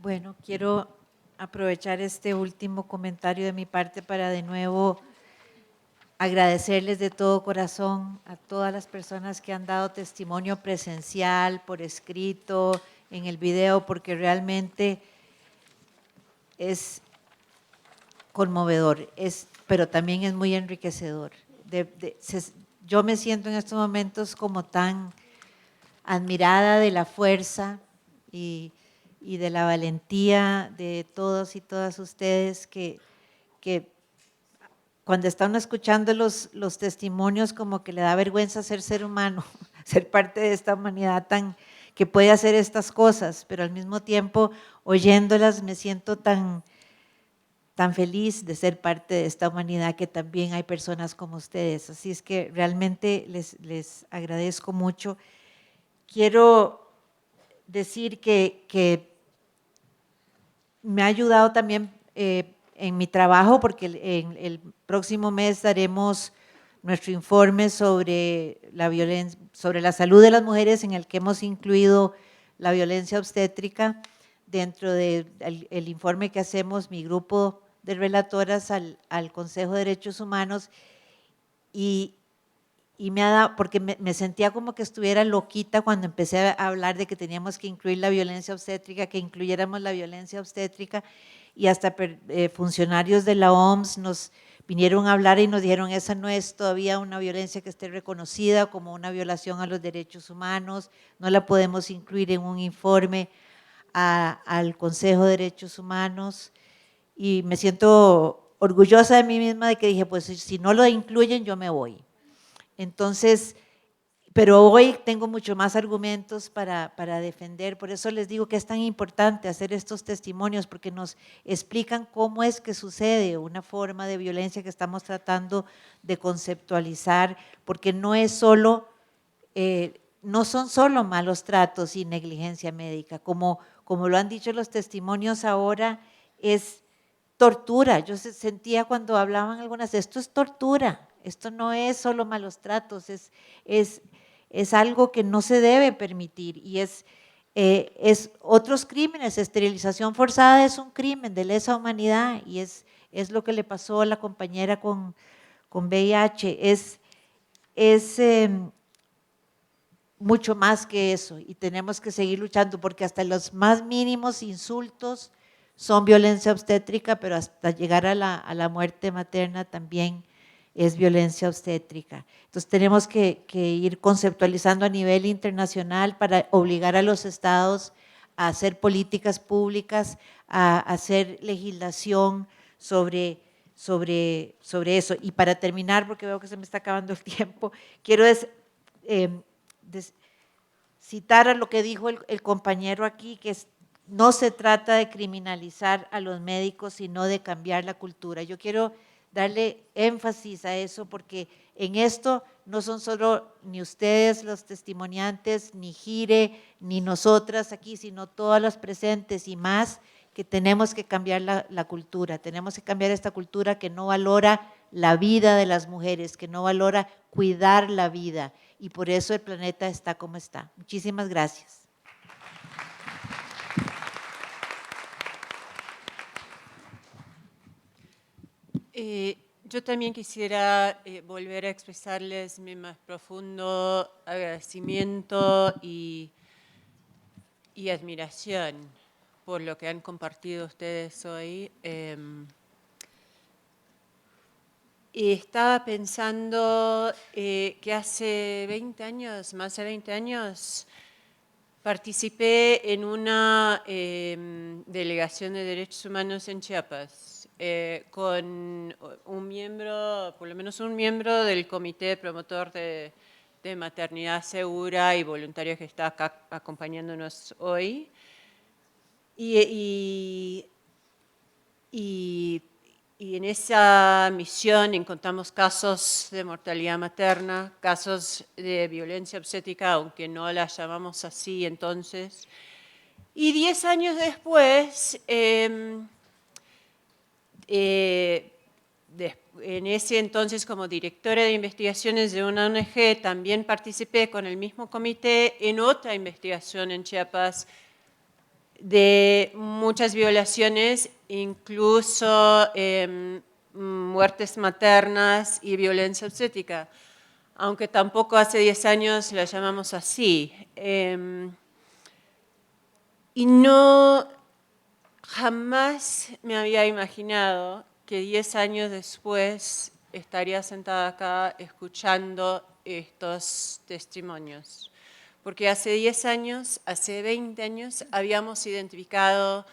Bueno, quiero aprovechar este último comentario de mi parte para de nuevo agradecerles de todo corazón a todas las personas que han dado testimonio presencial, por escrito, en el video, porque realmente es conmovedor, pero también es muy enriquecedor. Yo me siento en estos momentos como tan admirada de la fuerza y de la valentía de todos y todas ustedes que cuando están escuchando los testimonios como que le da vergüenza ser humano, ser parte de esta humanidad que puede hacer estas cosas, pero al mismo tiempo oyéndolas me siento tan feliz de ser parte de esta humanidad que también hay personas como ustedes. Así es que realmente les agradezco mucho. Quiero decir que me ha ayudado también en mi trabajo, porque en el próximo mes daremos nuestro informe sobre sobre la salud de las mujeres, en el que hemos incluido la violencia obstétrica dentro del informe que hacemos mi grupo de relatoras al Consejo de Derechos Humanos, y me ha dado, porque me sentía como que estuviera loquita cuando empecé a hablar de que teníamos que incluir la violencia obstétrica, que incluyéramos la violencia obstétrica, y hasta funcionarios de la OMS nos vinieron a hablar y nos dijeron, esa no es todavía una violencia que esté reconocida como una violación a los derechos humanos, no la podemos incluir en un informe al Consejo de Derechos Humanos, y me siento orgullosa de mí misma de que dije, pues si no lo incluyen, yo me voy. Entonces, pero hoy tengo mucho más argumentos para defender, por eso les digo que es tan importante hacer estos testimonios, porque nos explican cómo es que sucede una forma de violencia que estamos tratando de conceptualizar, porque no es solo, no son solo malos tratos y negligencia médica, como lo han dicho los testimonios ahora, es tortura. Yo sentía cuando hablaban algunas, esto es tortura, esto no es solo malos tratos, es algo que no se debe permitir, y es otros crímenes. Esterilización forzada es un crimen de lesa humanidad, y es lo que le pasó a la compañera con VIH, es mucho más que eso, y tenemos que seguir luchando, porque hasta los más mínimos insultos son violencia obstétrica, pero hasta llegar a la muerte materna también es violencia obstétrica. Entonces tenemos que ir conceptualizando a nivel internacional para obligar a los estados a hacer políticas públicas, a hacer legislación sobre eso. Y para terminar, porque veo que se me está acabando el tiempo, quiero citar a lo que dijo el compañero aquí, que no se trata de criminalizar a los médicos, sino de cambiar la cultura. Yo quiero darle énfasis a eso, porque en esto no son solo ni ustedes los testimoniantes, ni Gire, ni nosotras aquí, sino todas las presentes y más, que tenemos que cambiar la cultura. Tenemos que cambiar esta cultura que no valora la vida de las mujeres, que no valora cuidar la vida, y por eso el planeta está como está. Muchísimas gracias. Yo también quisiera volver a expresarles mi más profundo agradecimiento y admiración por lo que han compartido ustedes hoy. Y estaba pensando que hace 20 años, más de 20 años, participé en una delegación de derechos humanos en Chiapas con un miembro, por lo menos un miembro del Comité Promotor de Maternidad Segura y voluntario que está acá acompañándonos hoy. Y en esa misión encontramos casos de mortalidad materna, casos de violencia obstétrica, aunque no la llamamos así entonces. Y 10 años después, en ese entonces como directora de investigaciones de una ONG, también participé con el mismo comité en otra investigación en Chiapas de muchas violaciones, incluso muertes maternas y violencia obstétrica, aunque tampoco hace 10 años la llamamos así. Y no, jamás me había imaginado que 10 años después estaría sentada acá escuchando estos testimonios. Porque hace 10 años, hace 20 años, habíamos identificado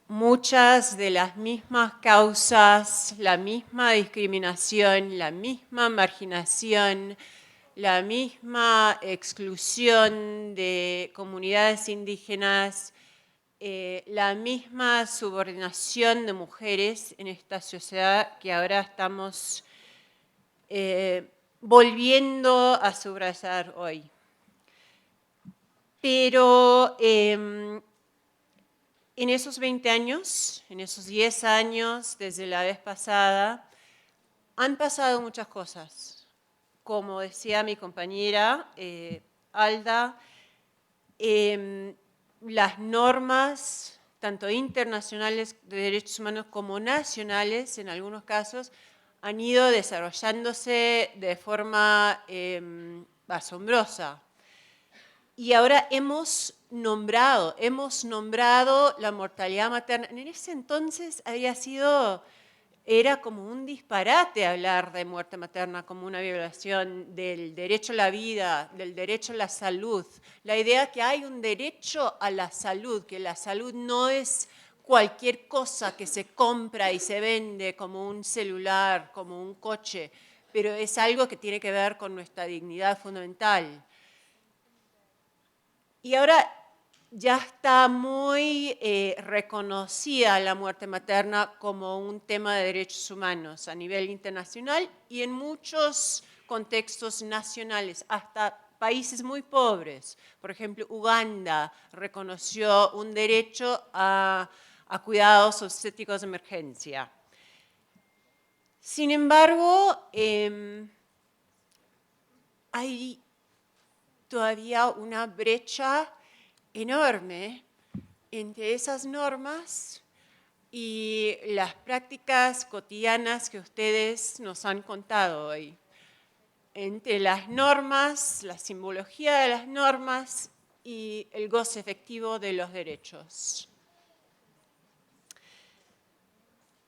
muchas de las mismas causas, la misma discriminación, la misma marginación, la misma exclusión de comunidades indígenas, la misma subordinación de mujeres en esta sociedad que ahora estamos volviendo a subrayar hoy. Pero en esos 20 años, en esos 10 años, desde la vez pasada, han pasado muchas cosas. Como decía mi compañera Alda, las normas, tanto internacionales de derechos humanos como nacionales, en algunos casos, han ido desarrollándose de forma asombrosa. Y ahora hemos nombrado la mortalidad materna. En ese entonces era como un disparate hablar de muerte materna como una violación del derecho a la vida, del derecho a la salud. La idea que hay un derecho a la salud, que la salud no es cualquier cosa que se compra y se vende como un celular, como un coche, pero es algo que tiene que ver con nuestra dignidad fundamental. Y ahora ya está muy reconocida la muerte materna como un tema de derechos humanos a nivel internacional y en muchos contextos nacionales, hasta países muy pobres. Por ejemplo, Uganda reconoció un derecho a cuidados obstétricos de emergencia. Sin embargo, hay todavía una brecha enorme entre esas normas y las prácticas cotidianas que ustedes nos han contado hoy. Entre las normas, la simbología de las normas y el goce efectivo de los derechos.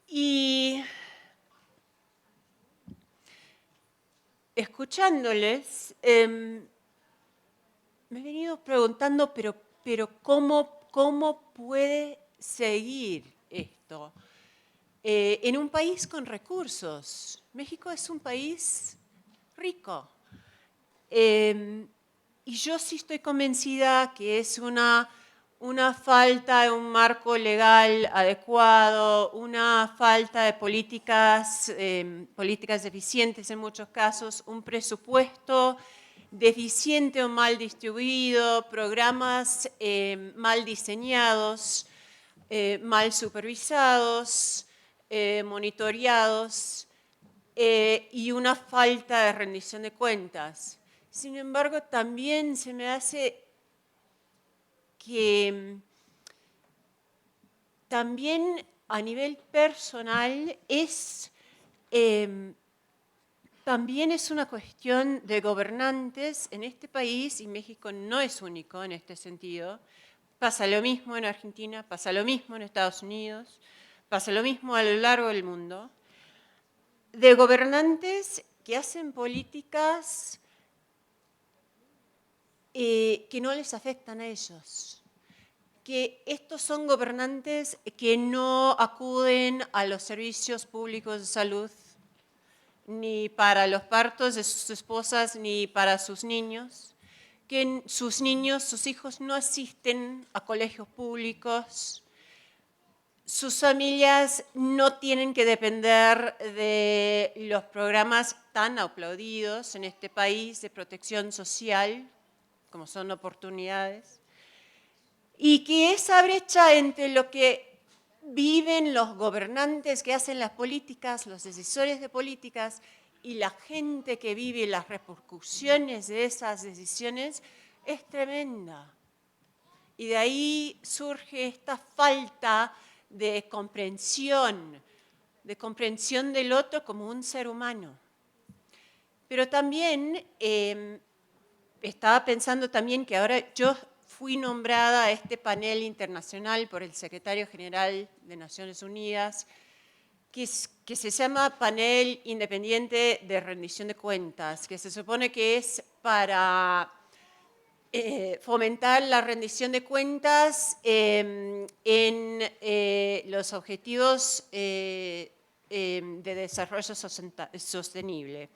Y escuchándoles, me he venido preguntando, pero ¿cómo puede seguir esto? En un país con recursos. México es un país rico. Y yo sí estoy convencida que es una falta de un marco legal adecuado, una falta de políticas eficientes en muchos casos, un presupuesto deficiente o mal distribuido, programas mal diseñados, mal supervisados, monitoreados y una falta de rendición de cuentas. Sin embargo, también se me hace que también a nivel personal también es una cuestión de gobernantes en este país, y México no es único en este sentido. Pasa lo mismo en Argentina, pasa lo mismo en Estados Unidos, pasa lo mismo a lo largo del mundo, de gobernantes que hacen políticas que no les afectan a ellos. Que estos son gobernantes que no acuden a los servicios públicos de salud, ni para los partos de sus esposas, ni para sus niños, que sus niños, sus hijos no asisten a colegios públicos, sus familias no tienen que depender de los programas tan aplaudidos en este país de protección social, como son oportunidades, y que esa brecha entre lo que viven los gobernantes que hacen las políticas, los decisores de políticas, y la gente que vive las repercusiones de esas decisiones es tremenda. Y de ahí surge esta falta de comprensión del otro como un ser humano. Pero también estaba pensando también que ahora yo fui nombrada a este panel internacional por el secretario general de Naciones Unidas, que se llama Panel Independiente de Rendición de Cuentas, que se supone que es para fomentar la rendición de cuentas en los objetivos de desarrollo sostenible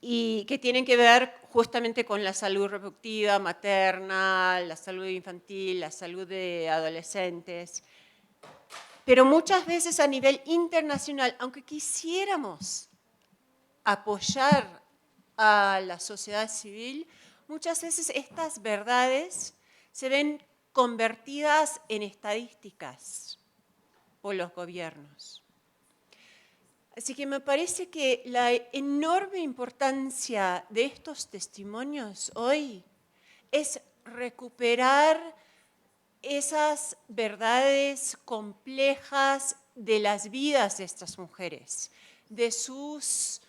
y que tienen que ver justamente con la salud reproductiva, materna, la salud infantil, la salud de adolescentes. Pero muchas veces a nivel internacional, aunque quisiéramos apoyar a la sociedad civil, muchas veces estas verdades se ven convertidas en estadísticas por los gobiernos. Así que me parece que la enorme importancia de estos testimonios hoy es recuperar esas verdades complejas de las vidas de estas mujeres, de sus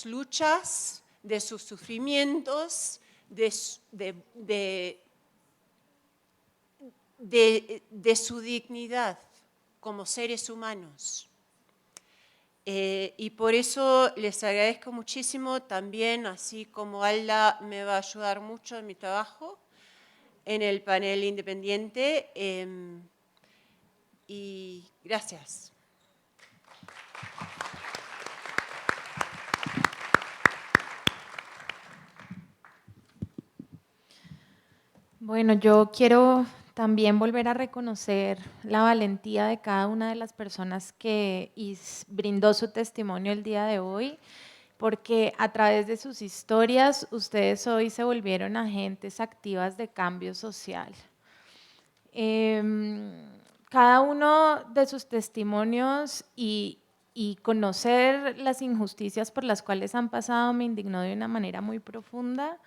luchas, de sus sufrimientos, de su dignidad como seres humanos. Y por eso les agradezco muchísimo también, así como Alda me va a ayudar mucho en mi trabajo en el panel independiente. Y gracias. Bueno, yo quiero también volver a reconocer la valentía de cada una de las personas que brindó su testimonio el día de hoy, porque a través de sus historias ustedes hoy se volvieron agentes activas de cambio social. Cada uno de sus testimonios y conocer las injusticias por las cuales han pasado me indignó de una manera muy profunda.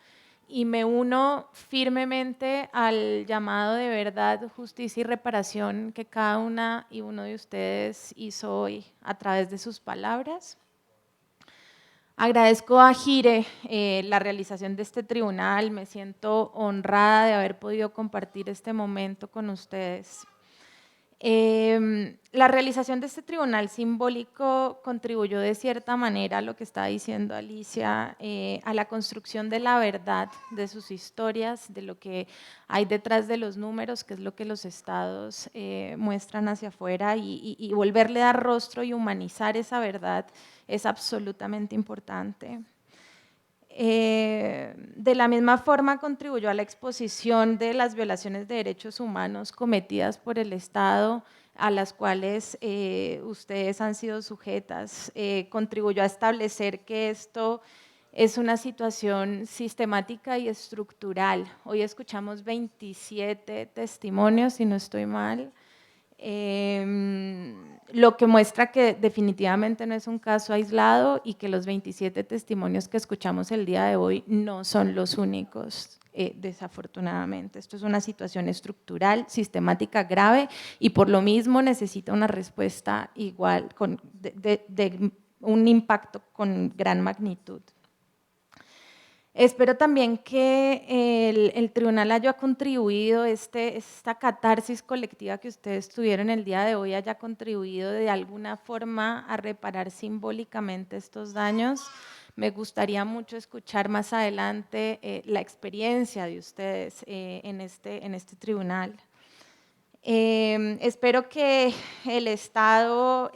Y me uno firmemente al llamado de verdad, justicia y reparación que cada una y uno de ustedes hizo hoy a través de sus palabras. Agradezco a Gire la realización de este tribunal, me siento honrada de haber podido compartir este momento con ustedes. La realización de este tribunal simbólico contribuyó de cierta manera a lo que está diciendo Alicia, a la construcción de la verdad de sus historias, de lo que hay detrás de los números, que es lo que los estados muestran hacia afuera, y volverle a dar rostro y humanizar esa verdad es absolutamente importante. De la misma forma contribuyó a la exposición de las violaciones de derechos humanos cometidas por el Estado, a las cuales ustedes han sido sujetas, contribuyó a establecer que esto es una situación sistemática y estructural. Hoy escuchamos 27 testimonios, si no estoy mal, lo que muestra que definitivamente no es un caso aislado y que los 27 testimonios que escuchamos el día de hoy no son los únicos, desafortunadamente. Esto es una situación estructural, sistemática, grave y por lo mismo necesita una respuesta igual, de un impacto con gran magnitud. Espero también que el tribunal haya contribuido, esta catarsis colectiva que ustedes tuvieron el día de hoy haya contribuido de alguna forma a reparar simbólicamente estos daños. Me gustaría mucho escuchar más adelante la experiencia de ustedes en este tribunal. Espero que el Estado,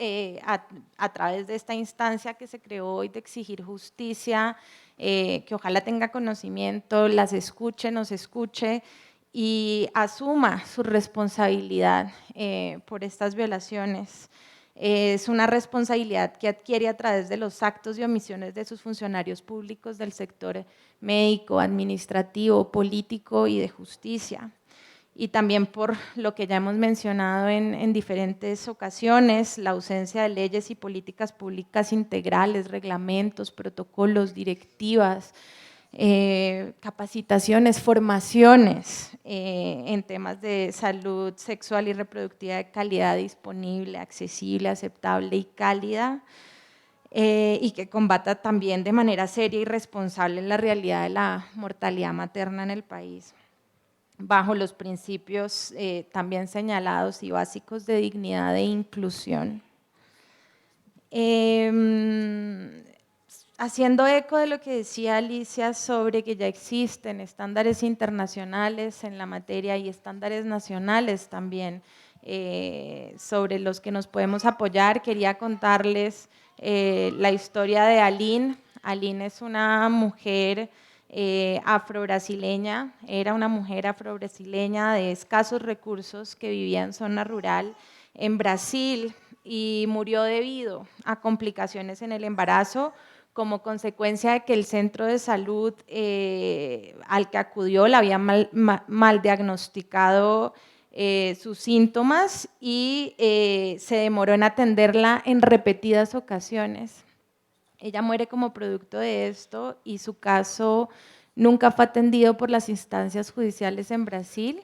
a través de esta instancia que se creó hoy de exigir justicia, que ojalá tenga conocimiento, las escuche, nos escuche y asuma su responsabilidad por estas violaciones. Es una responsabilidad que adquiere a través de los actos y omisiones de sus funcionarios públicos del sector médico, administrativo, político y de justicia. Y también por lo que ya hemos mencionado en diferentes ocasiones, la ausencia de leyes y políticas públicas integrales, reglamentos, protocolos, directivas, capacitaciones, formaciones en temas de salud sexual y reproductiva de calidad, disponible, accesible, aceptable y cálida, y que combata también de manera seria y responsable la realidad de la mortalidad materna en el país, bajo los principios también señalados y básicos de dignidad e inclusión. Haciendo eco de lo que decía Alicia sobre que ya existen estándares internacionales en la materia y estándares nacionales también sobre los que nos podemos apoyar, quería contarles la historia de Aline. Aline es una mujer afrobrasileña, era una mujer afrobrasileña de escasos recursos que vivía en zona rural en Brasil y murió debido a complicaciones en el embarazo como consecuencia de que el centro de salud al que acudió le había mal diagnosticado sus síntomas y se demoró en atenderla en repetidas ocasiones. Ella muere como producto de esto y su caso nunca fue atendido por las instancias judiciales en Brasil.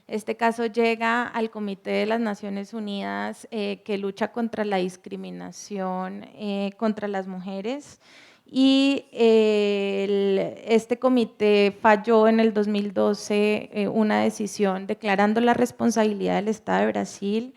Este caso llega al Comité de las Naciones Unidas que lucha contra la discriminación contra las mujeres y este comité falló en el 2012 una decisión declarando la responsabilidad del Estado de Brasil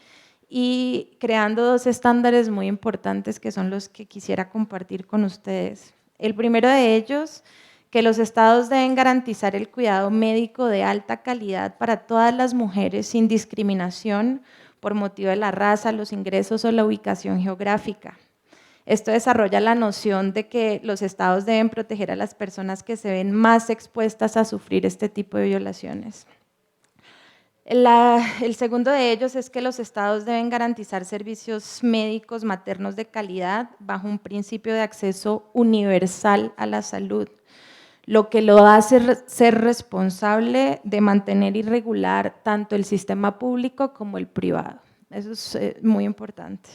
y creando dos estándares muy importantes que son los que quisiera compartir con ustedes. El primero de ellos, que los estados deben garantizar el cuidado médico de alta calidad para todas las mujeres sin discriminación por motivo de la raza, los ingresos o la ubicación geográfica. Esto desarrolla la noción de que los estados deben proteger a las personas que se ven más expuestas a sufrir este tipo de violaciones. El segundo de ellos es que los estados deben garantizar servicios médicos maternos de calidad bajo un principio de acceso universal a la salud, lo que lo hace ser responsable de mantener y regular tanto el sistema público como el privado. Eso es muy importante.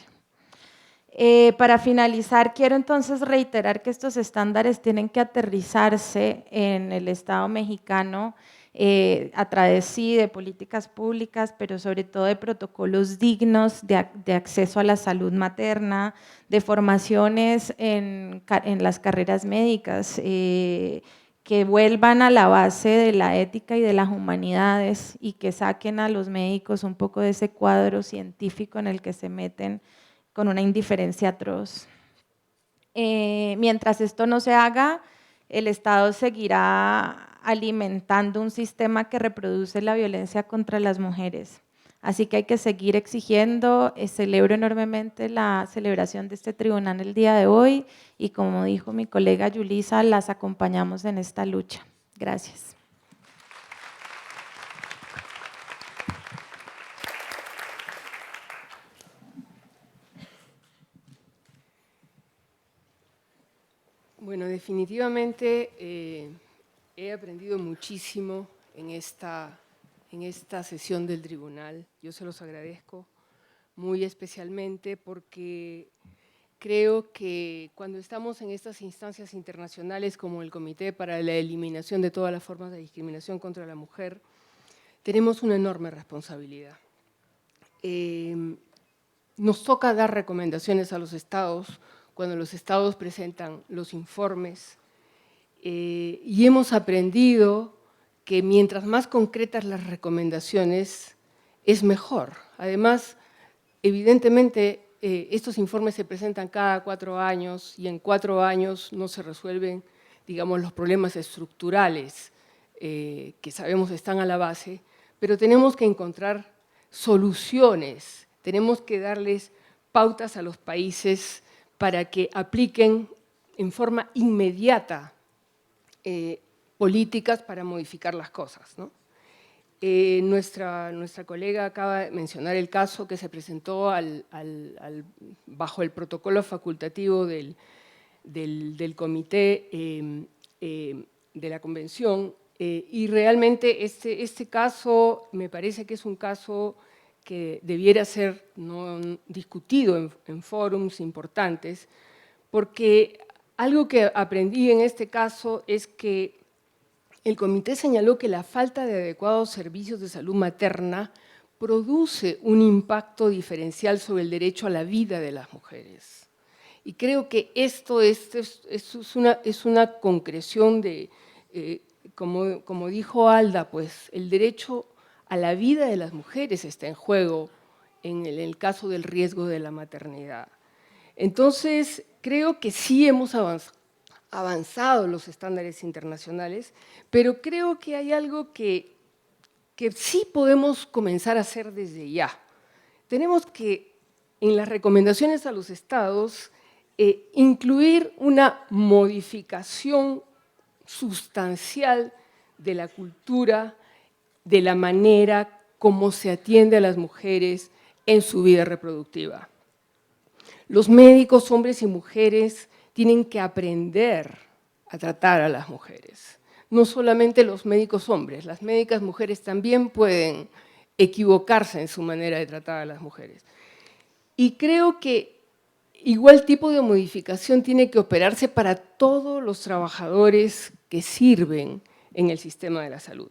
Para finalizar, quiero entonces reiterar que estos estándares tienen que aterrizarse en el Estado mexicano a través sí de políticas públicas, pero sobre todo de protocolos dignos de acceso a la salud materna, de formaciones en las carreras médicas, que vuelvan a la base de la ética y de las humanidades y que saquen a los médicos un poco de ese cuadro científico en el que se meten con una indiferencia atroz. Mientras esto no se haga, el Estado seguirá alimentando un sistema que reproduce la violencia contra las mujeres. Así que hay que seguir exigiendo. Celebro enormemente la celebración de este tribunal el día de hoy y como dijo mi colega Yulisa, las acompañamos en esta lucha. Gracias. Bueno, definitivamente he aprendido muchísimo en esta sesión del tribunal. Yo se los agradezco muy especialmente porque creo que cuando estamos en estas instancias internacionales como el Comité para la Eliminación de todas las formas de discriminación contra la mujer, tenemos una enorme responsabilidad. Nos toca dar recomendaciones a los estados cuando los estados presentan los informes y hemos aprendido que mientras más concretas las recomendaciones es mejor. Además, evidentemente, estos informes se presentan cada 4 años y en 4 años no se resuelven, digamos, los problemas estructurales que sabemos están a la base, pero tenemos que encontrar soluciones, tenemos que darles pautas a los países para que apliquen en forma inmediata políticas para modificar las cosas, ¿no? Nuestra colega acaba de mencionar el caso que se presentó bajo el protocolo facultativo del comité de la convención y realmente este caso me parece que es un caso que debiera ser discutido en fórums importantes, porque algo que aprendí en este caso es que el comité señaló que la falta de adecuados servicios de salud materna produce un impacto diferencial sobre el derecho a la vida de las mujeres. Y creo que esto es una concreción de, como dijo Alda, pues el derecho a la vida de las mujeres está en juego en el caso del riesgo de la maternidad. Entonces, creo que sí hemos avanzado los estándares internacionales, pero creo que hay algo que sí podemos comenzar a hacer desde ya. Tenemos que, en las recomendaciones a los estados, incluir una modificación sustancial de la cultura, de la manera como se atiende a las mujeres en su vida reproductiva. Los médicos, hombres y mujeres, tienen que aprender a tratar a las mujeres. No solamente los médicos hombres, las médicas mujeres también pueden equivocarse en su manera de tratar a las mujeres. Y creo que igual tipo de modificación tiene que operarse para todos los trabajadores que sirven en el sistema de la salud.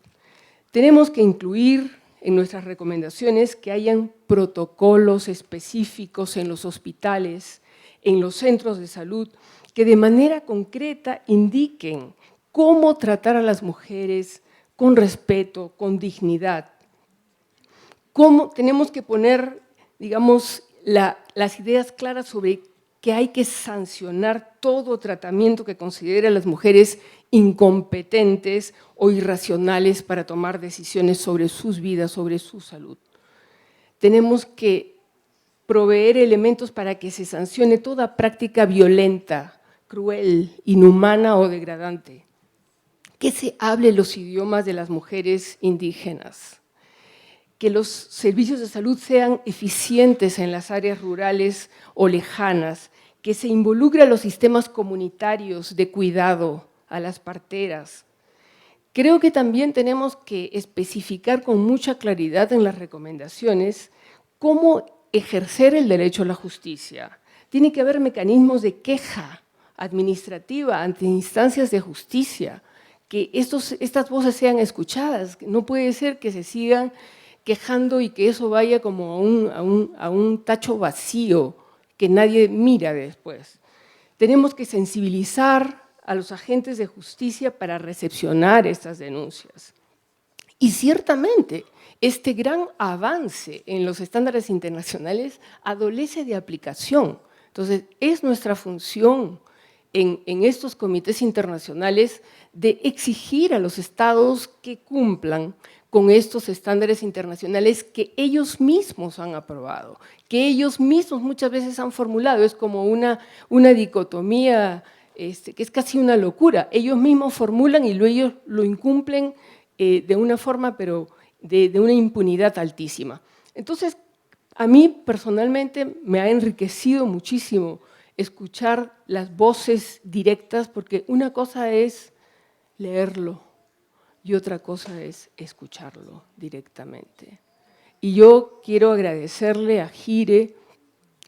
Tenemos que incluir en nuestras recomendaciones que hayan protocolos específicos en los hospitales, en los centros de salud, que de manera concreta indiquen cómo tratar a las mujeres con respeto, con dignidad. Cómo tenemos que poner, digamos, las ideas claras sobre que hay que sancionar todo tratamiento que considere a las mujeres incompetentes o irracionales para tomar decisiones sobre sus vidas, sobre su salud. Tenemos que proveer elementos para que se sancione toda práctica violenta, cruel, inhumana o degradante. Que se hable los idiomas de las mujeres indígenas. Que los servicios de salud sean eficientes en las áreas rurales o lejanas. Que se involucre a los sistemas comunitarios de cuidado, a las parteras. Creo que también tenemos que especificar con mucha claridad en las recomendaciones cómo ejercer el derecho a la justicia. Tiene que haber mecanismos de queja administrativa ante instancias de justicia, que estas voces sean escuchadas. No puede ser que se sigan quejando y que eso vaya como a un tacho vacío que nadie mira después. Tenemos que sensibilizar a los agentes de justicia para recepcionar estas denuncias. Y ciertamente, este gran avance en los estándares internacionales adolece de aplicación. Entonces, es nuestra función en estos comités internacionales de exigir a los estados que cumplan con estos estándares internacionales que ellos mismos han aprobado, que ellos mismos muchas veces han formulado. Es como una dicotomía que es casi una locura. Ellos mismos formulan y luego ellos lo incumplen de una forma, pero de una impunidad altísima. Entonces, a mí personalmente me ha enriquecido muchísimo escuchar las voces directas, porque una cosa es leerlo y otra cosa es escucharlo directamente. Y yo quiero agradecerle a Gire,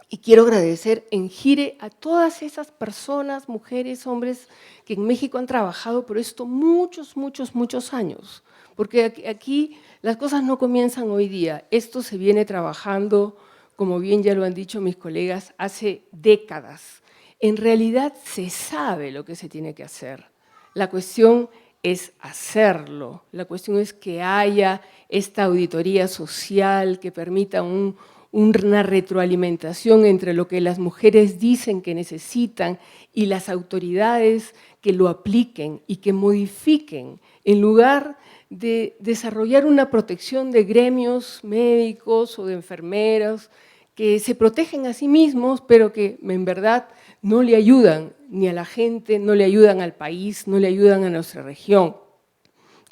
y quiero agradecer en Gire a todas esas personas, mujeres, hombres, que en México han trabajado por esto muchos, muchos, muchos años. Porque aquí las cosas no comienzan hoy día. Esto se viene trabajando, como bien ya lo han dicho mis colegas, hace décadas. En realidad se sabe lo que se tiene que hacer. La cuestión es hacerlo. La cuestión es que haya esta auditoría social que permita una retroalimentación entre lo que las mujeres dicen que necesitan y las autoridades que lo apliquen y que modifiquen, en lugar de desarrollar una protección de gremios médicos o de enfermeras que se protegen a sí mismos, pero que en verdad no le ayudan ni a la gente, no le ayudan al país, no le ayudan a nuestra región.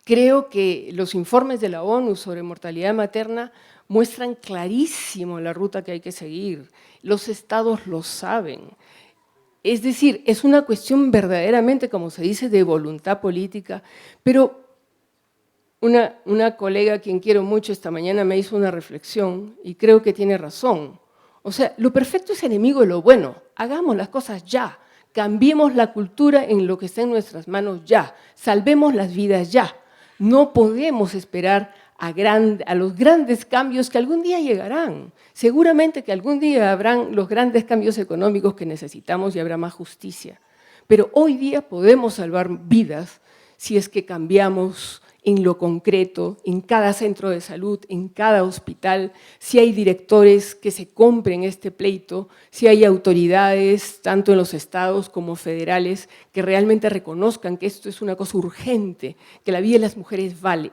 Creo que los informes de la ONU sobre mortalidad materna muestran clarísimo la ruta que hay que seguir. Los estados lo saben. Es decir, es una cuestión verdaderamente, como se dice, de voluntad política, pero una colega a quien quiero mucho esta mañana me hizo una reflexión y creo que tiene razón. O sea, lo perfecto es enemigo de lo bueno. Hagamos las cosas ya. cambiemos la cultura en lo que está en nuestras manos ya, salvemos las vidas ya. No podemos esperar a los grandes cambios que algún día llegarán. Seguramente que algún día habrán los grandes cambios económicos que necesitamos y habrá más justicia. Pero hoy día podemos salvar vidas si es que cambiamos en lo concreto, en cada centro de salud, en cada hospital, si hay directores que se compren este pleito, si hay autoridades, tanto en los estados como federales, que realmente reconozcan que esto es una cosa urgente, que la vida de las mujeres vale.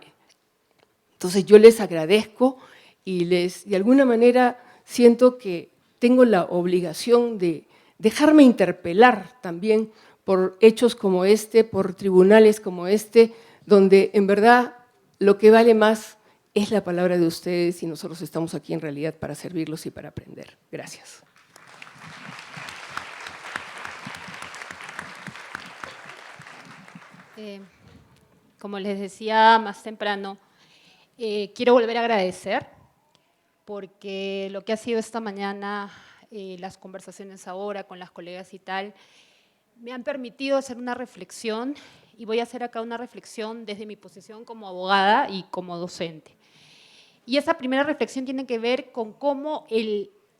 Entonces yo les agradezco y de alguna manera siento que tengo la obligación de dejarme interpelar también por hechos como este, por tribunales como este, donde en verdad lo que vale más es la palabra de ustedes y nosotros estamos aquí en realidad para servirlos y para aprender. Gracias. Como les decía más temprano, quiero volver a agradecer porque lo que ha sido esta mañana, las conversaciones ahora con las colegas y tal, me han permitido hacer una reflexión y voy a hacer acá una reflexión desde mi posición como abogada y como docente. Y esa primera reflexión tiene que ver con cómo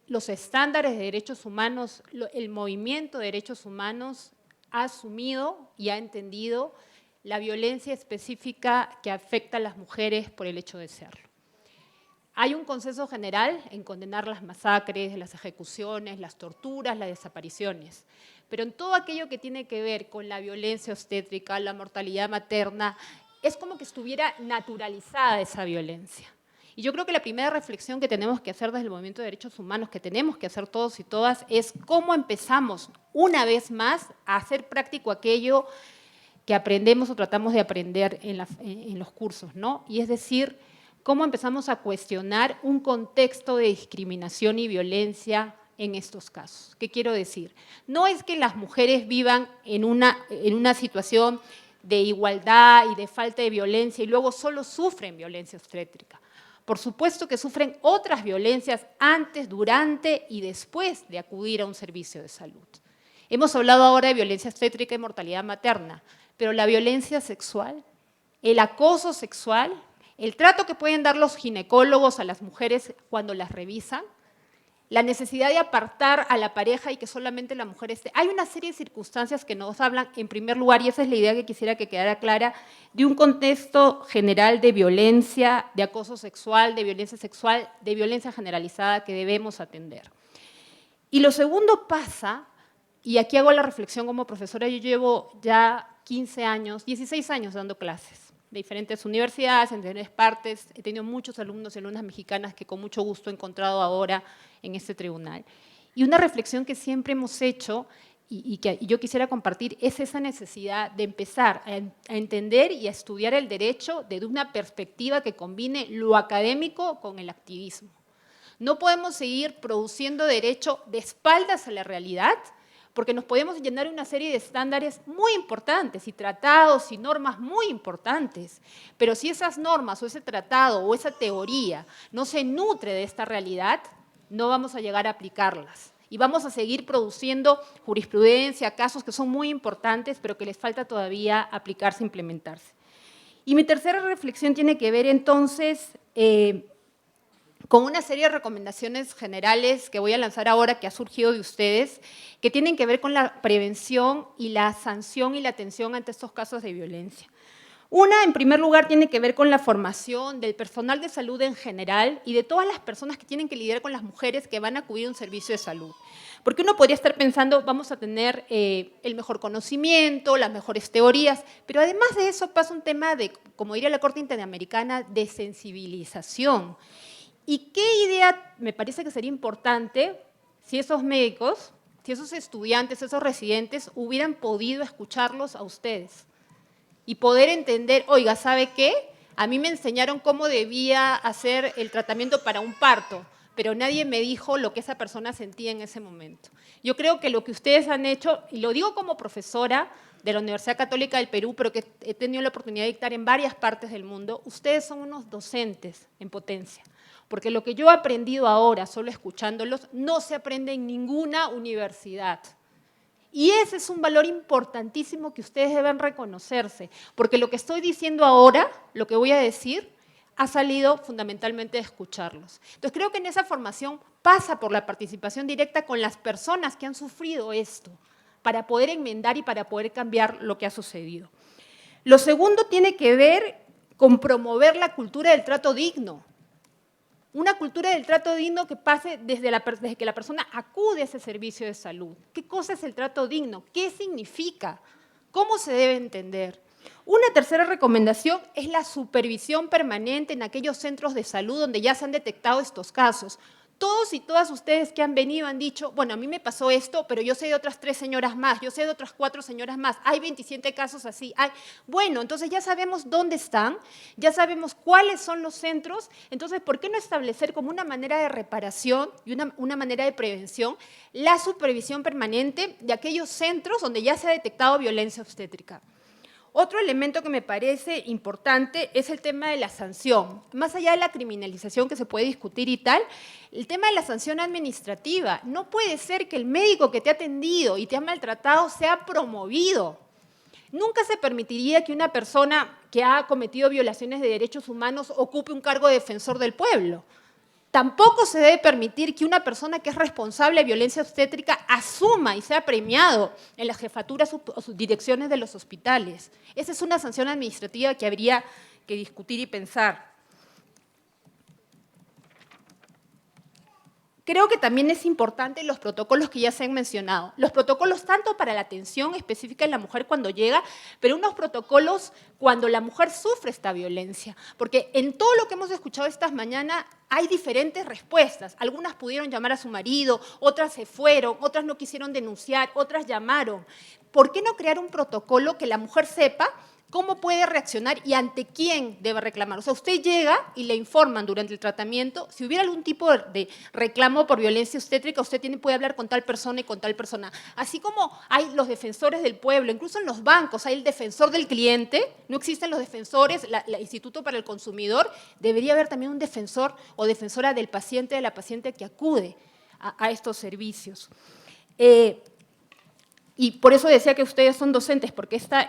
los estándares de derechos humanos, el movimiento de derechos humanos ha asumido y ha entendido la violencia específica que afecta a las mujeres por el hecho de serlo. Hay un consenso general en condenar las masacres, las ejecuciones, las torturas, las desapariciones, pero en todo aquello que tiene que ver con la violencia obstétrica, la mortalidad materna, es como que estuviera naturalizada esa violencia. Y yo creo que la primera reflexión que tenemos que hacer desde el movimiento de derechos humanos, que tenemos que hacer todos y todas, es cómo empezamos una vez más a hacer práctico aquello que aprendemos o tratamos de aprender en los cursos, ¿no? Y es decir, cómo empezamos a cuestionar un contexto de discriminación y violencia en estos casos. ¿Qué quiero decir? No es que las mujeres vivan en una situación de igualdad y de falta de violencia y luego solo sufren violencia obstétrica. Por supuesto que sufren otras violencias antes, durante y después de acudir a un servicio de salud. Hemos hablado ahora de violencia obstétrica y mortalidad materna, pero la violencia sexual, el acoso sexual, el trato que pueden dar los ginecólogos a las mujeres cuando las revisan, la necesidad de apartar a la pareja y que solamente la mujer esté. Hay una serie de circunstancias que nos hablan, en primer lugar, y esa es la idea que quisiera que quedara clara, de un contexto general de violencia, de acoso sexual, de violencia generalizada que debemos atender. Y lo segundo pasa, y aquí hago la reflexión como profesora, yo llevo ya 15 años, 16 años dando clases de diferentes universidades, en diferentes partes. He tenido muchos alumnos y alumnas mexicanas que con mucho gusto he encontrado ahora en este tribunal. Y una reflexión que siempre hemos hecho y que yo quisiera compartir es esa necesidad de empezar a entender y a estudiar el derecho desde una perspectiva que combine lo académico con el activismo. No podemos seguir produciendo derecho de espaldas a la realidad, porque nos podemos llenar una serie de estándares muy importantes y tratados y normas muy importantes, pero si esas normas o ese tratado o esa teoría no se nutre de esta realidad, no vamos a llegar a aplicarlas y vamos a seguir produciendo jurisprudencia, casos que son muy importantes, pero que les falta todavía aplicarse, implementarse. Y mi tercera reflexión tiene que ver entonces con una serie de recomendaciones generales que voy a lanzar ahora, que ha surgido de ustedes, que tienen que ver con la prevención y la sanción y la atención ante estos casos de violencia. Una, en primer lugar, tiene que ver con la formación del personal de salud en general y de todas las personas que tienen que lidiar con las mujeres que van a acudir a un servicio de salud. Porque uno podría estar pensando, vamos a tener el mejor conocimiento, las mejores teorías, pero además de eso pasa un tema de, como diría la Corte Interamericana, de sensibilización. ¿Y qué idea me parece que sería importante si esos médicos, si esos estudiantes, esos residentes hubieran podido escucharlos a ustedes y poder entender, oiga, ¿sabe qué? A mí me enseñaron cómo debía hacer el tratamiento para un parto, pero nadie me dijo lo que esa persona sentía en ese momento. Yo creo que lo que ustedes han hecho, y lo digo como profesora de la Universidad Católica del Perú, pero que he tenido la oportunidad de dictar en varias partes del mundo, ustedes son unos docentes en potencia. Porque lo que yo he aprendido ahora, solo escuchándolos, no se aprende en ninguna universidad. Y ese es un valor importantísimo que ustedes deben reconocerse, porque lo que estoy diciendo ahora, lo que voy a decir, ha salido fundamentalmente de escucharlos. Entonces creo que en esa formación pasa por la participación directa con las personas que han sufrido esto, para poder enmendar y para poder cambiar lo que ha sucedido. Lo segundo tiene que ver con promover la cultura del trato digno. Una cultura del trato digno que pase desde que la persona acude a ese servicio de salud. ¿Qué cosa es el trato digno? ¿Qué significa? ¿Cómo se debe entender? Una tercera recomendación es la supervisión permanente en aquellos centros de salud donde ya se han detectado estos casos. Todos y todas ustedes que han venido han dicho, bueno, a mí me pasó esto, pero yo sé de otras 3 señoras más, yo sé de otras 4 señoras más, hay 27 casos así. Bueno, entonces ya sabemos dónde están, ya sabemos cuáles son los centros, entonces, ¿por qué no establecer como una manera de reparación y una manera de prevención la supervisión permanente de aquellos centros donde ya se ha detectado violencia obstétrica? Otro elemento que me parece importante es el tema de la sanción. Más allá de la criminalización que se puede discutir y tal, el tema de la sanción administrativa. No puede ser que el médico que te ha atendido y te ha maltratado sea promovido. Nunca se permitiría que una persona que ha cometido violaciones de derechos humanos ocupe un cargo de defensor del pueblo. Tampoco se debe permitir que una persona que es responsable de violencia obstétrica asuma y sea premiado en las jefaturas o sus direcciones de los hospitales. Esa es una sanción administrativa que habría que discutir y pensar. Creo que también es importante los protocolos que ya se han mencionado. Los protocolos tanto para la atención específica de la mujer cuando llega, pero unos protocolos cuando la mujer sufre esta violencia. Porque en todo lo que hemos escuchado estas mañanas hay diferentes respuestas. Algunas pudieron llamar a su marido, otras se fueron, otras no quisieron denunciar, otras llamaron. ¿Por qué no crear un protocolo que la mujer sepa cómo puede reaccionar y ante quién debe reclamar? O sea, usted llega y le informan durante el tratamiento, si hubiera algún tipo de reclamo por violencia obstétrica, usted puede hablar con tal persona y con tal persona. Así como hay los defensores del pueblo, incluso en los bancos hay el defensor del cliente, no existen los defensores, el Instituto para el Consumidor, debería haber también un defensor o defensora del paciente, de la paciente que acude a estos servicios. Y por eso decía que ustedes son docentes, porque esta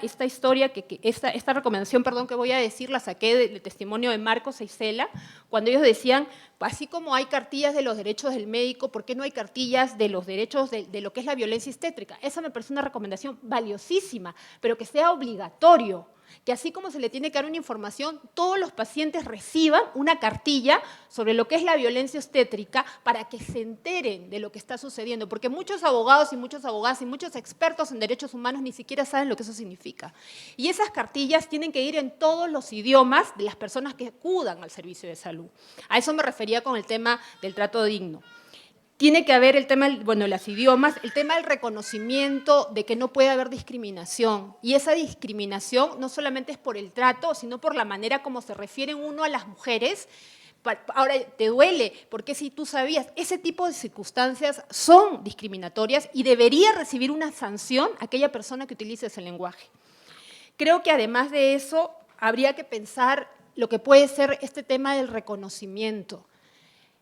recomendación, que voy a decir, la saqué del testimonio de Marcos e Isela, cuando ellos decían, así como hay cartillas de los derechos del médico, ¿por qué no hay cartillas de los derechos de lo que es la violencia obstétrica? Esa me parece una recomendación valiosísima, pero que sea obligatorio, que así como se le tiene que dar una información, todos los pacientes reciban una cartilla sobre lo que es la violencia obstétrica para que se enteren de lo que está sucediendo, porque muchos abogados y muchas abogadas y muchos expertos en derechos humanos ni siquiera saben lo que eso significa. Y esas cartillas tienen que ir en todos los idiomas de las personas que acudan al servicio de salud. A eso me refería con el tema del trato digno. Tiene que haber el tema, los idiomas, el tema del reconocimiento de que no puede haber discriminación. Y esa discriminación no solamente es por el trato, sino por la manera como se refiere uno a las mujeres. Ahora, te duele, porque si tú sabías, ese tipo de circunstancias son discriminatorias y debería recibir una sanción aquella persona que utilice ese lenguaje. Creo que además de eso, habría que pensar lo que puede ser este tema del reconocimiento.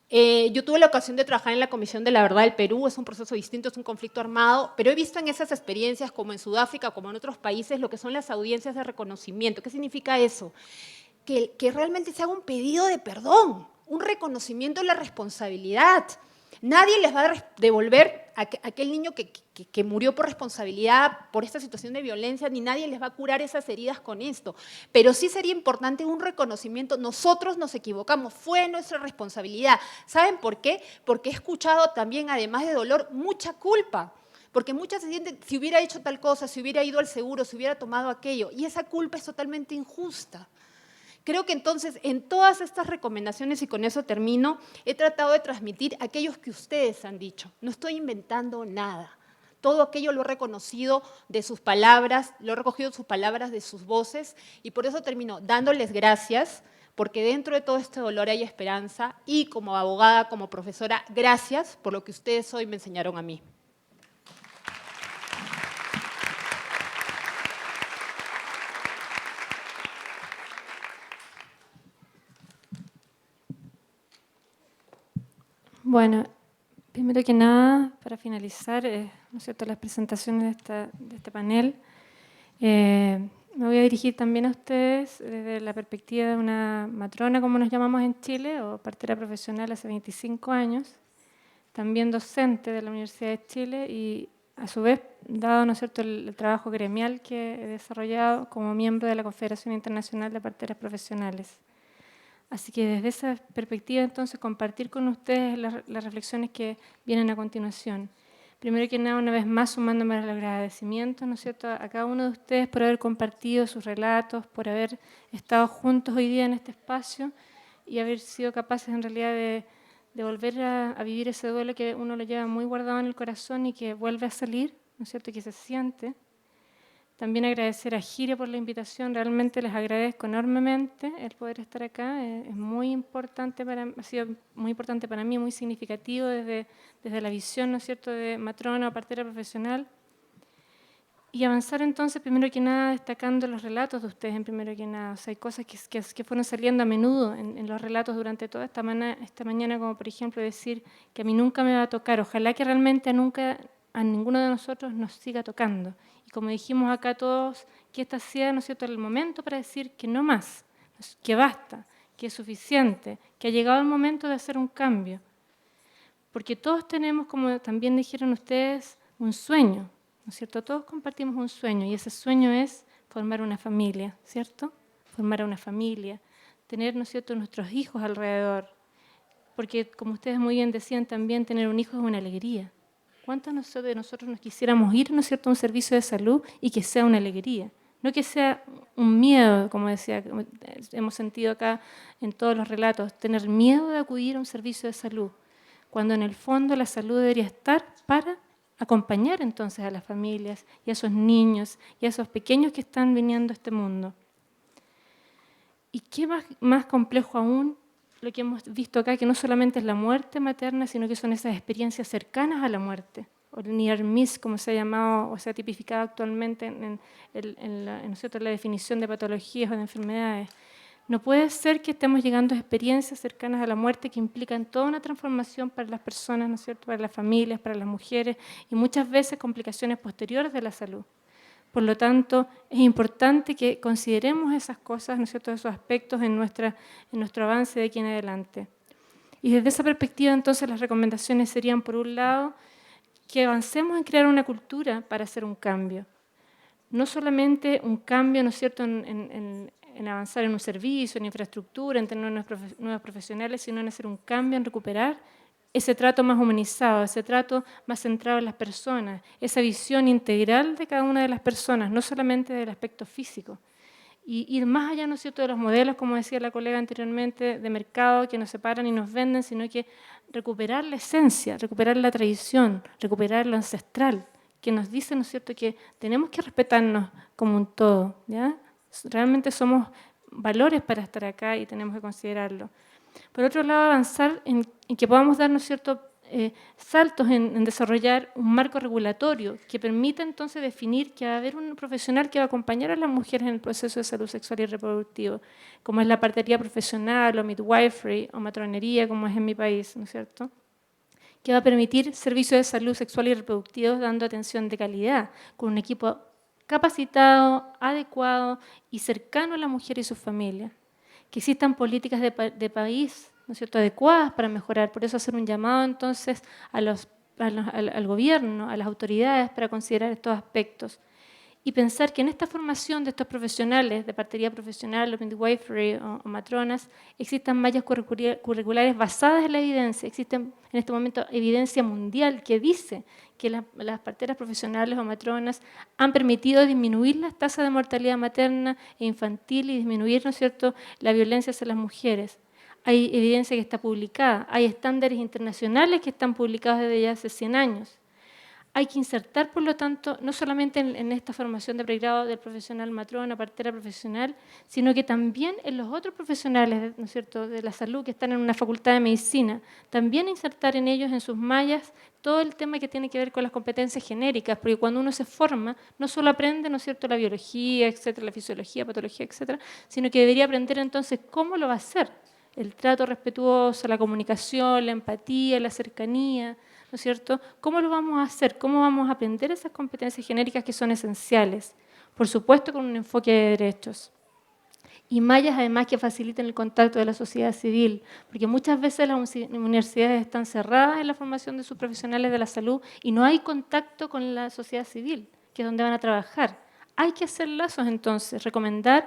Yo tuve la ocasión de trabajar en la Comisión de la Verdad del Perú, es un proceso distinto, es un conflicto armado, pero he visto en esas experiencias, como en Sudáfrica, como en otros países, lo que son las audiencias de reconocimiento. ¿Qué significa eso? Que realmente se haga un pedido de perdón, un reconocimiento de la responsabilidad. Nadie les va a devolver a aquel niño que murió por responsabilidad, por esta situación de violencia, ni nadie les va a curar esas heridas con esto. Pero sí sería importante un reconocimiento. Nosotros nos equivocamos, fue nuestra responsabilidad. ¿Saben por qué? Porque he escuchado también, además de dolor, mucha culpa. Porque muchas se sienten, si hubiera hecho tal cosa, si hubiera ido al seguro, si hubiera tomado aquello. Y esa culpa es totalmente injusta. Creo que entonces, en todas estas recomendaciones, y con eso termino, he tratado de transmitir aquellos que ustedes han dicho. No estoy inventando nada. Todo aquello lo he reconocido de sus palabras, lo he recogido de sus palabras, de sus voces, y por eso termino dándoles gracias, porque dentro de todo este dolor hay esperanza, y como abogada, como profesora, gracias por lo que ustedes hoy me enseñaron a mí. Bueno, primero que nada, para finalizar, ¿no es cierto?, las presentaciones de este panel. Me voy a dirigir también a ustedes desde la perspectiva de una matrona, como nos llamamos en Chile, o partera profesional hace 25 años, también docente de la Universidad de Chile y a su vez, dado, ¿no es cierto?, el trabajo gremial que he desarrollado como miembro de la Confederación Internacional de Parteras Profesionales. Así que desde esa perspectiva, entonces, compartir con ustedes las reflexiones que vienen a continuación. Primero que nada, una vez más, sumándome a los agradecimientos, ¿no es cierto?, a cada uno de ustedes por haber compartido sus relatos, por haber estado juntos hoy día en este espacio y haber sido capaces, en realidad, de volver a vivir ese duelo que uno lo lleva muy guardado en el corazón y que vuelve a salir, ¿no es cierto?, y que se siente. También agradecer a Gire por la invitación, realmente les agradezco enormemente el poder estar acá, es muy importante ha sido muy importante para mí, muy significativo desde la visión, ¿no es cierto?, de matrona o partera profesional. Y avanzar entonces, primero que nada, destacando los relatos de ustedes, en primero que nada. O sea, hay cosas que fueron saliendo a menudo en los relatos durante toda esta mañana, como por ejemplo decir que a mí nunca me va a tocar, ojalá que realmente nunca a ninguno de nosotros nos siga tocando. Y como dijimos acá todos, que esta sea, ¿no es cierto?, el momento para decir que no más, que basta, que es suficiente, que ha llegado el momento de hacer un cambio. Porque todos tenemos, como también dijeron ustedes, un sueño, ¿no es cierto? Todos compartimos un sueño y ese sueño es formar una familia, ¿cierto? Formar una familia, tener, ¿no es cierto?, nuestros hijos alrededor. Porque, como ustedes muy bien decían también, tener un hijo es una alegría. ¿Cuántos de nosotros nos quisiéramos ir, ¿no es cierto?, a un servicio de salud y que sea una alegría? No que sea un miedo, como decía, hemos sentido acá en todos los relatos, tener miedo de acudir a un servicio de salud, cuando en el fondo la salud debería estar para acompañar entonces a las familias y a esos niños y a esos pequeños que están viniendo a este mundo. Y qué más complejo aún lo que hemos visto acá, que no solamente es la muerte materna, sino que son esas experiencias cercanas a la muerte, o el near miss, como se ha llamado o se ha tipificado actualmente en la definición de patologías o de enfermedades. No puede ser que estemos llegando a experiencias cercanas a la muerte que implican toda una transformación para las personas, ¿no es cierto?, para las familias, para las mujeres y muchas veces complicaciones posteriores de la salud. Por lo tanto, es importante que consideremos esas cosas, ¿no es cierto?, esos aspectos en nuestro avance de aquí en adelante. Y desde esa perspectiva, entonces, las recomendaciones serían, por un lado, que avancemos en crear una cultura para hacer un cambio. No solamente un cambio, ¿no es cierto?, en avanzar en un servicio, en infraestructura, en tener nuevos profesionales, sino en hacer un cambio, en recuperar ese trato más humanizado, ese trato más centrado en las personas, esa visión integral de cada una de las personas, no solamente del aspecto físico. Y ir más allá, ¿no es cierto?, de los modelos, como decía la colega anteriormente, de mercado que nos separan y nos venden, sino que recuperar la esencia, recuperar la tradición, recuperar lo ancestral, que nos dice, ¿no es cierto?, que tenemos que respetarnos como un todo, ¿ya? Realmente somos valores para estar acá y tenemos que considerarlo. Por otro lado, avanzar en que podamos dar, ¿no es cierto?, saltos en desarrollar un marco regulatorio que permita entonces definir que va a haber un profesional que va a acompañar a las mujeres en el proceso de salud sexual y reproductivo, como es la partería profesional o midwifery o matronería, como es en mi país, ¿no es cierto?, que va a permitir servicios de salud sexual y reproductivo dando atención de calidad, con un equipo capacitado, adecuado y cercano a la mujer y su familia. Que existan políticas de país, ¿no es cierto?, adecuadas para mejorar. Por eso hacer un llamado entonces al gobierno, a las autoridades para considerar estos aspectos. Y pensar que en esta formación de estos profesionales, de partería profesional, o midwifery o matronas, existan mallas curriculares basadas en la evidencia. Existe en este momento evidencia mundial que dice que las parteras profesionales o matronas han permitido disminuir las tasas de mortalidad materna e infantil y disminuir, ¿no es cierto?, la violencia hacia las mujeres. Hay evidencia que está publicada, hay estándares internacionales que están publicados desde ya hace 100 años. Hay que insertar, por lo tanto, no solamente en esta formación de pregrado del profesional matrona, partera profesional, sino que también en los otros profesionales, ¿no es cierto?, de la salud que están en una facultad de medicina, también insertar en ellos, en sus mallas, todo el tema que tiene que ver con las competencias genéricas, porque cuando uno se forma, no solo aprende, ¿no es cierto?, la biología, etcétera, la fisiología, patología, etcétera, sino que debería aprender entonces cómo lo va a hacer. El trato respetuoso, la comunicación, la empatía, la cercanía, ¿no es cierto? ¿Cómo lo vamos a hacer? ¿Cómo vamos a aprender esas competencias genéricas que son esenciales? Por supuesto, con un enfoque de derechos. Y mallas además que faciliten el contacto de la sociedad civil, porque muchas veces las universidades están cerradas en la formación de sus profesionales de la salud y no hay contacto con la sociedad civil, que es donde van a trabajar. Hay que hacer lazos entonces, recomendar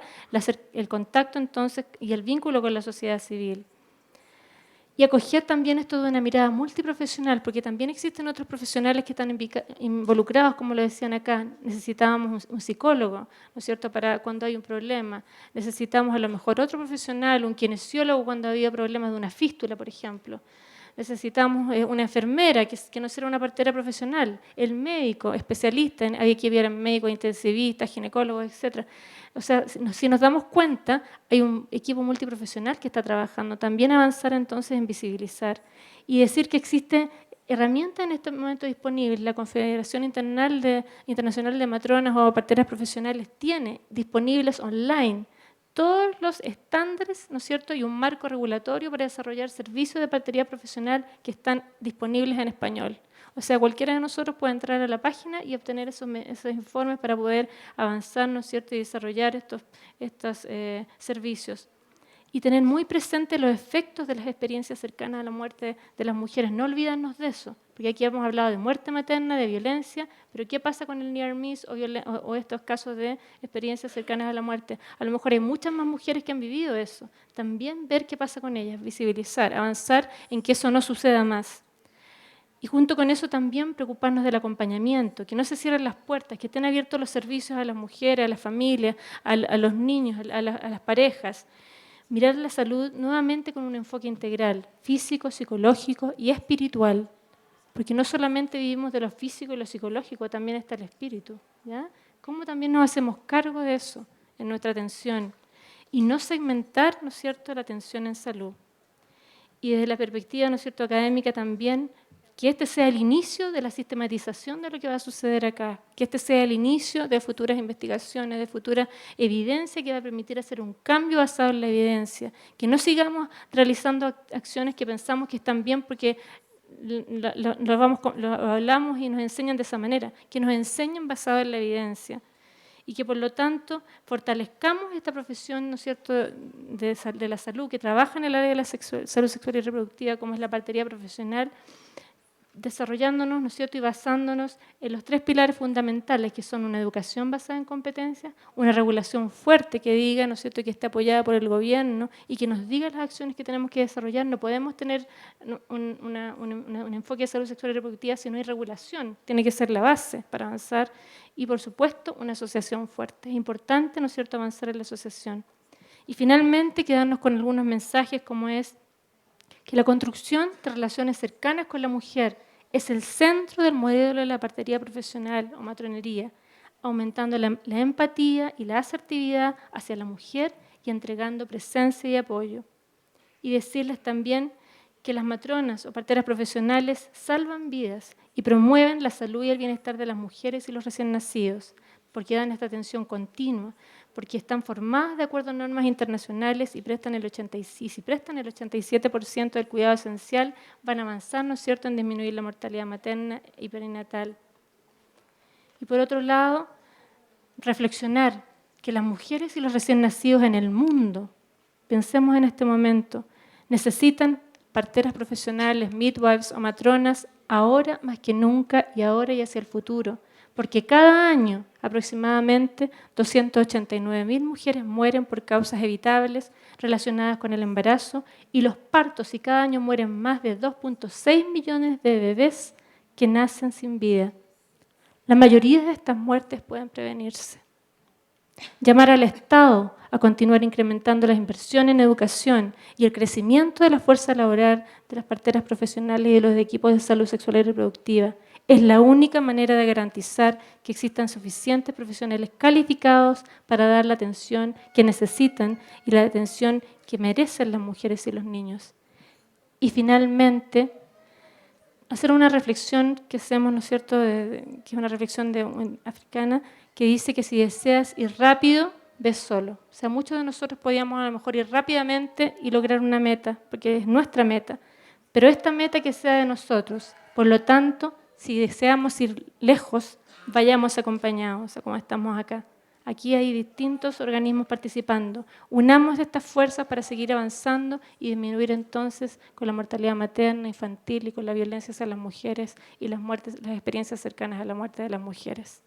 el contacto entonces y el vínculo con la sociedad civil. Y acoger también esto de una mirada multiprofesional, porque también existen otros profesionales que están involucrados, como lo decían acá. Necesitábamos un psicólogo, ¿no es cierto?, para cuando hay un problema. Necesitamos a lo mejor otro profesional, un kinesiólogo cuando había problemas de una fístula, por ejemplo. Necesitamos una enfermera, que no sea una partera profesional, el médico, especialista, hay que ver médicos intensivistas, ginecólogos, etc. O sea, si nos damos cuenta, hay un equipo multiprofesional que está trabajando. También avanzar entonces en visibilizar y decir que existe herramientas en este momento disponibles. La Confederación Internacional de Matronas o Parteras Profesionales tiene disponibles online todos los estándares, ¿no es cierto?, y un marco regulatorio para desarrollar servicios de partería profesional que están disponibles en español. O sea, cualquiera de nosotros puede entrar a la página y obtener esos informes para poder avanzar, ¿no es cierto?, y desarrollar estos servicios. Y tener muy presentes los efectos de las experiencias cercanas a la muerte de las mujeres. No olvidarnos de eso, porque aquí hemos hablado de muerte materna, de violencia, pero ¿qué pasa con el near miss o estos casos de experiencias cercanas a la muerte? A lo mejor hay muchas más mujeres que han vivido eso. También ver qué pasa con ellas, visibilizar, avanzar en que eso no suceda más. Y junto con eso también preocuparnos del acompañamiento, que no se cierren las puertas, que estén abiertos los servicios a las mujeres, a las familias, a los niños, a las parejas. Mirar la salud nuevamente con un enfoque integral, físico, psicológico y espiritual, porque no solamente vivimos de lo físico y lo psicológico, también está el espíritu, ¿ya? ¿Cómo también nos hacemos cargo de eso en nuestra atención? Y no segmentar, ¿no es cierto?, la atención en salud. Y desde la perspectiva, ¿no es cierto?, académica también, que este sea el inicio de la sistematización de lo que va a suceder acá, que este sea el inicio de futuras investigaciones, de futura evidencia que va a permitir hacer un cambio basado en la evidencia, que no sigamos realizando acciones que pensamos que están bien porque lo hablamos y nos enseñan de esa manera, que nos enseñen basado en la evidencia y que por lo tanto fortalezcamos esta profesión, ¿no es cierto?, de la salud, que trabaja en el área de la salud sexual y reproductiva, como es la partería profesional, desarrollándonos, ¿no es cierto?, y basándonos en los 3 pilares fundamentales, que son una educación basada en competencias, una regulación fuerte que diga, ¿no es cierto?, que esté apoyada por el gobierno y que nos diga las acciones que tenemos que desarrollar. No podemos tener un enfoque de salud sexual y reproductiva si no hay regulación. Tiene que ser la base para avanzar. Y, por supuesto, una asociación fuerte. Es importante, ¿no es cierto?, avanzar en la asociación. Y, finalmente, quedarnos con algunos mensajes como es que la construcción de relaciones cercanas con la mujer es el centro del modelo de la partería profesional o matronería, aumentando la empatía y la asertividad hacia la mujer y entregando presencia y apoyo. Y decirles también que las matronas o parteras profesionales salvan vidas y promueven la salud y el bienestar de las mujeres y los recién nacidos, porque dan esta atención continua, porque están formadas de acuerdo a normas internacionales y si prestan el 87% del cuidado esencial, van a avanzar, ¿no es cierto?, en disminuir la mortalidad materna y perinatal. Y por otro lado, reflexionar que las mujeres y los recién nacidos en el mundo, pensemos en este momento, necesitan parteras profesionales, midwives o matronas ahora más que nunca y ahora y hacia el futuro. Porque cada año aproximadamente 289.000 mujeres mueren por causas evitables relacionadas con el embarazo y los partos, y cada año mueren más de 2.6 millones de bebés que nacen sin vida. La mayoría de estas muertes pueden prevenirse. Llamar al Estado a continuar incrementando las inversiones en educación y el crecimiento de la fuerza laboral de las parteras profesionales y de los equipos de salud sexual y reproductiva es la única manera de garantizar que existan suficientes profesionales calificados para dar la atención que necesitan y la atención que merecen las mujeres y los niños. Y finalmente, hacer una reflexión que hacemos, ¿no es cierto?, que es una reflexión africana, que dice que si deseas ir rápido, ves solo. O sea, muchos de nosotros podíamos a lo mejor ir rápidamente y lograr una meta, porque es nuestra meta. Pero esta meta que sea de nosotros, Por lo tanto, si deseamos ir lejos, vayamos acompañados, o sea, como estamos acá. Aquí hay distintos organismos participando. Unamos estas fuerzas para seguir avanzando y disminuir entonces con la mortalidad materna, infantil y con la violencia hacia las mujeres y las muertes, las experiencias cercanas a la muerte de las mujeres.